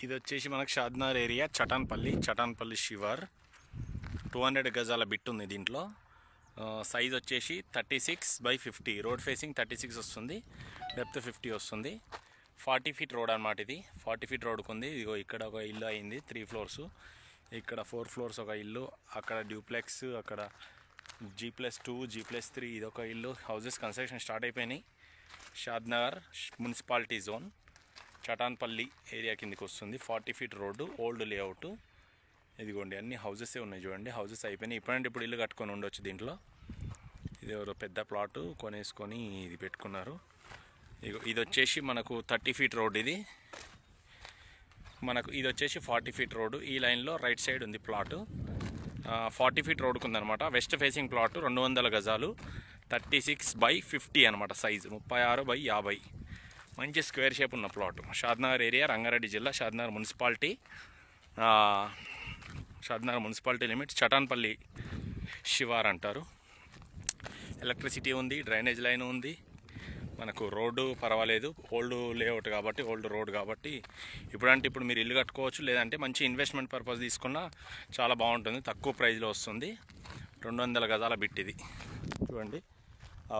ఇది వచ్చేసి మనకు షాద్నగర్ ఏరియా చటాన్పల్లి శివార్ 200 గజాల బిట్ ఉంది దీంట్లో. సైజ్ వచ్చేసి 36/50, రోడ్ ఫేసింగ్ 36 వస్తుంది, డెప్త్ 50 వస్తుంది. 40 ఫీట్ రోడ్ అనమాట. ఇది 40 ఫీట్ రోడ్కు ఉంది. ఇదిగో ఇక్కడ ఒక ఇల్లు అయింది 3 ఫ్లోర్స్, ఇక్కడ 4 ఫ్లోర్స్ ఒక ఇల్లు, అక్కడ డ్యూప్లెక్స్, అక్కడ G+2 G+3 ఇదొక ఇల్లు. హౌజెస్ కన్స్ట్రక్షన్ స్టార్ట్ అయిపోయినాయి. Shadnagar municipality zone Chatanpally area కిందకి వస్తుంది. 40 ఫీట్ రోడ్డు, ఓల్డ్ లేఅవుట్. ఇదిగోండి అన్ని హౌజెసే ఉన్నాయి చూడండి. హౌజెస్ అయిపోయినాయి. ఇప్పుడు ఇల్లు కట్టుకొని ఉండొచ్చు దీంట్లో. ఇది ఎవరో పెద్ద ప్లాటు కొనేసుకొని ఇది పెట్టుకున్నారు. ఇది వచ్చేసి మనకు 30 ఫీట్ రోడ్. ఇది వచ్చేసి 40 ఫీట్ రోడ్డు. ఈ లైన్లో రైట్ సైడ్ ఉంది ప్లాటు. 40 ఫీట్ రోడ్కు ఉందన్నమాట. వెస్ట్ ఫేసింగ్ ప్లాటు, 200 గజాలు, 36/50 అనమాట. సైజు 36/50. మంచి స్క్వేర్ షేప్ ఉన్న ప్లాట్. షాద్నగర్ ఏరియా, రంగారెడ్డి జిల్లా, షాద్నగర్ మున్సిపాలిటీ లిమిట్స్, చటాన్పల్లి శివార్ అంటారు. ఎలక్ట్రిసిటీ ఉంది, డ్రైనేజ్ లైన్ ఉంది. మనకు రోడ్డు పర్వాలేదు, ఓల్డ్ లేఅవుట్ కాబట్టి, ఓల్డ్ రోడ్ కాబట్టి ఇప్పుడు మీరు ఇల్లు కట్టుకోవచ్చు. లేదంటే మంచి ఇన్వెస్ట్మెంట్ పర్పస్ తీసుకున్నా చాలా బాగుంటుంది. తక్కువ ప్రైస్లో వస్తుంది. 200 గజాల బిట్ ఇది చూడండి.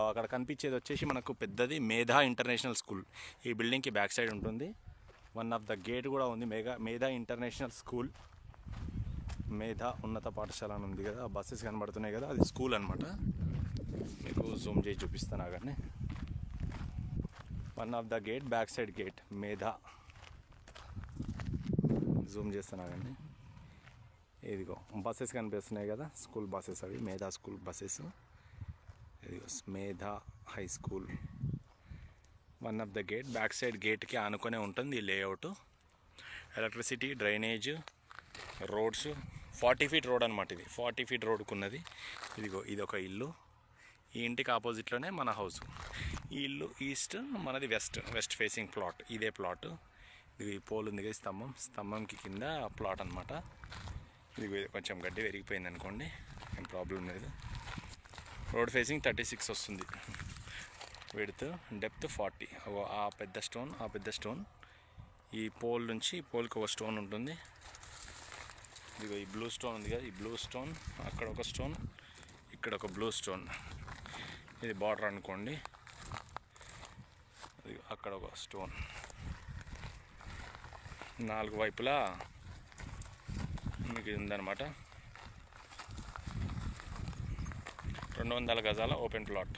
అక్కడ కనిపించేది వచ్చేసి మనకు పెద్దది మేధా ఇంటర్నేషనల్ స్కూల్. ఈ బిల్డింగ్కి బ్యాక్ సైడ్ ఉంటుంది. వన్ ఆఫ్ ద గేట్ కూడా ఉంది. మేధా ఇంటర్నేషనల్ స్కూల్, మేధా ఉన్నత పాఠశాల అని ఉంది కదా, బస్సెస్ కనబడుతున్నాయి కదా, అది స్కూల్ అనమాట. మీకు జూమ్ చేసి చూపిస్తాను కానీ one of the gate, back side gate మేధా. జూమ్ చేస్తున్నా కానీ ఇదిగో బస్సెస్ కనిపిస్తున్నాయి కదా, స్కూల్ బస్సెస్ అవి, మేధా స్కూల్ బస్సెస్. ఇదిగో Medha high school. One of the gate, back side గేట్కి ఆనుకొనే ఉంటుంది ఈ layout. Electricity, drainage, roads. 40 feet road అనమాట. ఇది 40 ఫీట్ రోడ్కున్నది. ఇదిగో ఇదొక ఇల్లు. ఈ ఇంటికి ఆపోజిట్లోనే మన హౌస్. ఈ ఇల్లు ఈస్ట్, మనది వెస్ట్ ఫేసింగ్ ప్లాట్. ఇదే ప్లాట్. ఇది పోల్ ఉంది కదా, స్తంభంకి కింద ప్లాట్ అనమాట. ఇది కొంచెం గడ్డి పెరిగిపోయింది అనుకోండి, ఏం ప్రాబ్లం లేదు. రోడ్ ఫేసింగ్ 36 వస్తుంది. Width, depth 40. ఆ పెద్ద స్టోన్ ఈ పోల్ నుంచి పోల్కి ఒక స్టోన్ ఉంటుంది. ఇదిగో ఈ బ్లూ స్టోన్ ఉంది కదా, ఈ బ్లూ స్టోన్, అక్కడ ఒక స్టోన్, ఇక్కడ ఒక బ్లూ స్టోన్. ఇది బార్డర్ అనుకోండి. అక్కడ ఒక స్టోన్. 4 వైపులా మీకు ఇది ఉందన్నమాట. 200 గజాల ఓపెన్ ప్లాట్.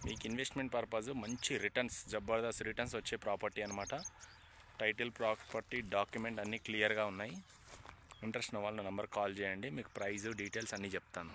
మీకు ఇన్వెస్ట్మెంట్ పర్పస్, మంచి రిటర్న్స్, జబర్దస్త్ రిటర్న్స్ వచ్చే ప్రాపర్టీ అనమాట. టైటిల్, ప్రాపర్టీ డాక్యుమెంట్ అన్నీ క్లియర్గా ఉన్నాయి. ఇంట్రెస్ట్ ఉన్న వాళ్ళు నంబర్ కాల్ చేయండి, మీకు ప్రైస్ డీటెయిల్స్ అన్నీ చెప్తాను.